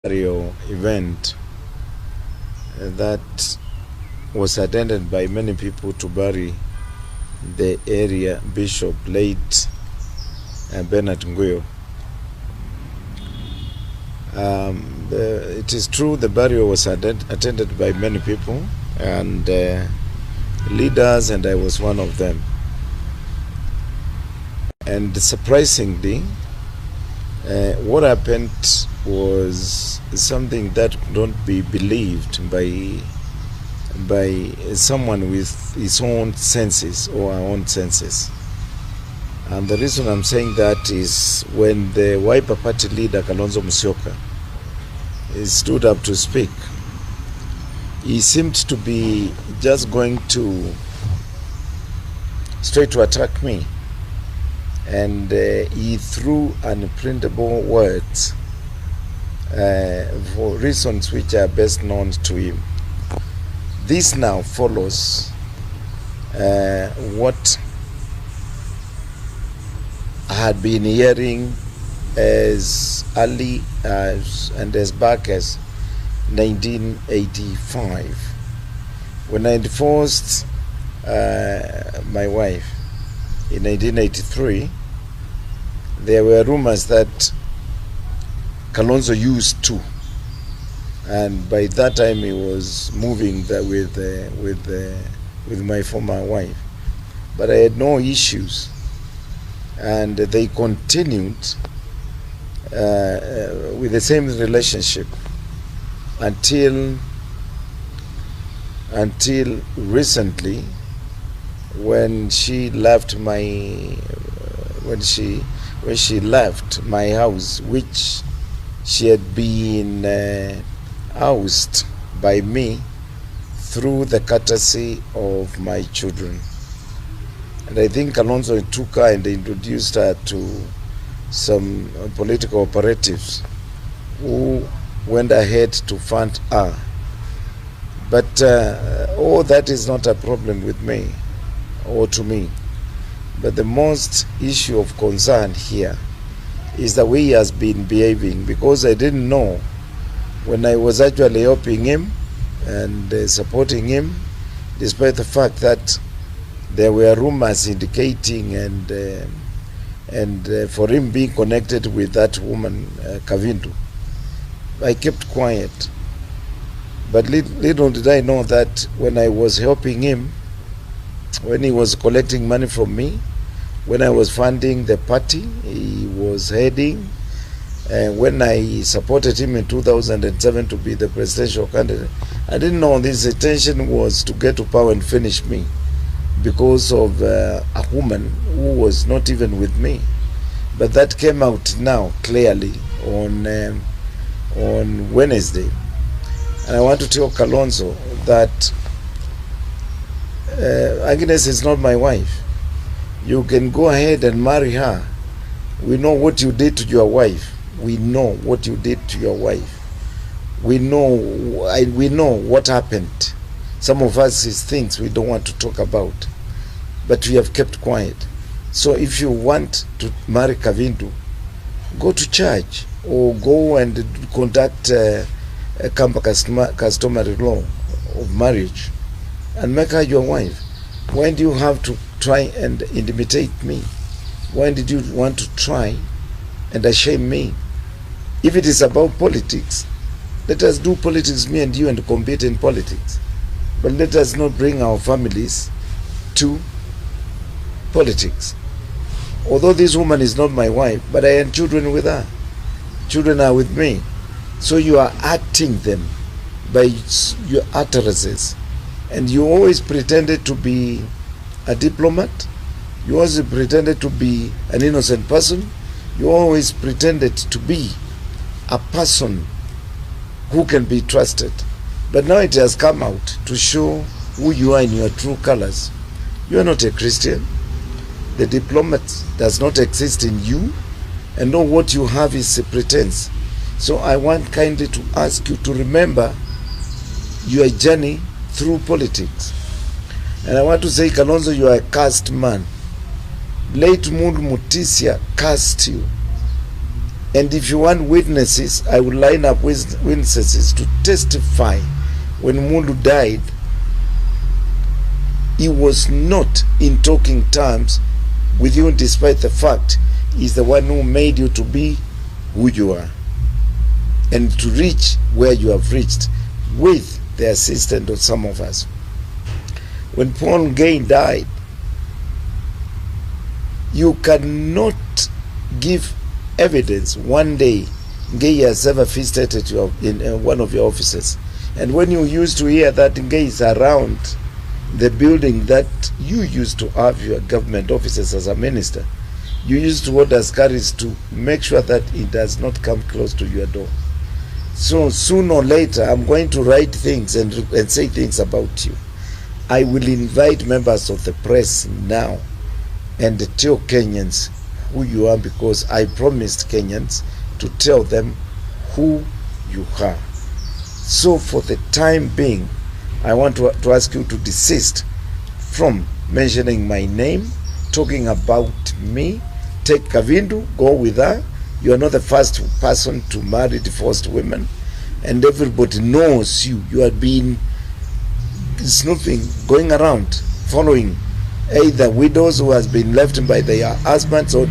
burial event that was attended by many people to bury the area Bishop late Bernard Nguyo. It is true the burial was attended by many people and leaders, and I was one of them. And surprisingly, what happened was something that don't be believed by someone with his own senses or our own senses. And the reason I'm saying that is when the Wiper Party leader Kalonzo stood up to speak, he seemed to be just going straight to attack me. And he threw unprintable words for reasons which are best known to him. This now follows what I had been hearing as early and as back as 1985, when I divorced my wife in 1983. There were rumors that Kalonzo used to, and by that time he was moving with my former wife. But I had no issues, and they continued with the same relationship until recently, when she left my house, which she had been housed by me through the courtesy of my children. And I think Kalonzo took her and introduced her to some political operatives who went ahead to fund her. But all that is not a problem with me or to me. But the most issue of concern here is the way he has been behaving, because I didn't know when I was actually helping him and supporting him, despite the fact that there were rumors indicating and for him being connected with that woman, Kavindu. I kept quiet. But little did I know that when I was helping him, when he was collecting money from me, when I was funding the party he was heading, when I supported him in 2007 to be the presidential candidate, I didn't know his intention was to get to power and finish me because of a woman who was not even with me. But that came out now clearly on Wednesday. And I want to tell Kalonzo that Agnes is not my wife. You can go ahead and marry her. We know what you did to your wife. We know what you did to your wife. We know what happened. Some of us is things we don't want to talk about, but we have kept quiet. So if you want to marry Kavindu, go to church or go and conduct a customary law of marriage and make her your wife. Why do you have to try and intimidate me? Why did you want to try and shame me? If it is about politics, let us do politics, me and you, and compete in politics. But let us not bring our families to politics. Although this woman is not my wife, but I have children with her. Children are with me. So you are acting them by your utterances. And you always pretended to be a diplomat. You always pretended to be an innocent person. You always pretended to be a person who can be trusted. But now it has come out to show who you are in your true colors. You are not a Christian. The diplomat does not exist in you, and all what you have is a pretense. So I want kindly to ask you to remember your journey through politics. And I want to say, Kalonzo, you are a cursed man. Late Mutisia cursed you. And if you want witnesses, I will line up with witnesses to testify. When Mulu died, he was not in talking terms with you, despite the fact he's the one who made you to be who you are and to reach where you have reached with the assistance of some of us. When Paul Gay died, you cannot give evidence one day Gay has ever visited at you in one of your offices. And when you used to hear that Gay is around the building that you used to have your government offices as a minister, you used to order askaris to make sure that it does not come close to your door. So sooner or later, I'm going to write things and say things about you. I will invite members of the press now and tell Kenyans who you are, because I promised Kenyans to tell them who you are. So for the time being, I want to ask you to desist from mentioning my name, talking about me. Take Kavindu, go with her. You are not the first person to marry divorced women, and everybody knows you. You have been snooping, going around, following either widows who has been left by their husbands or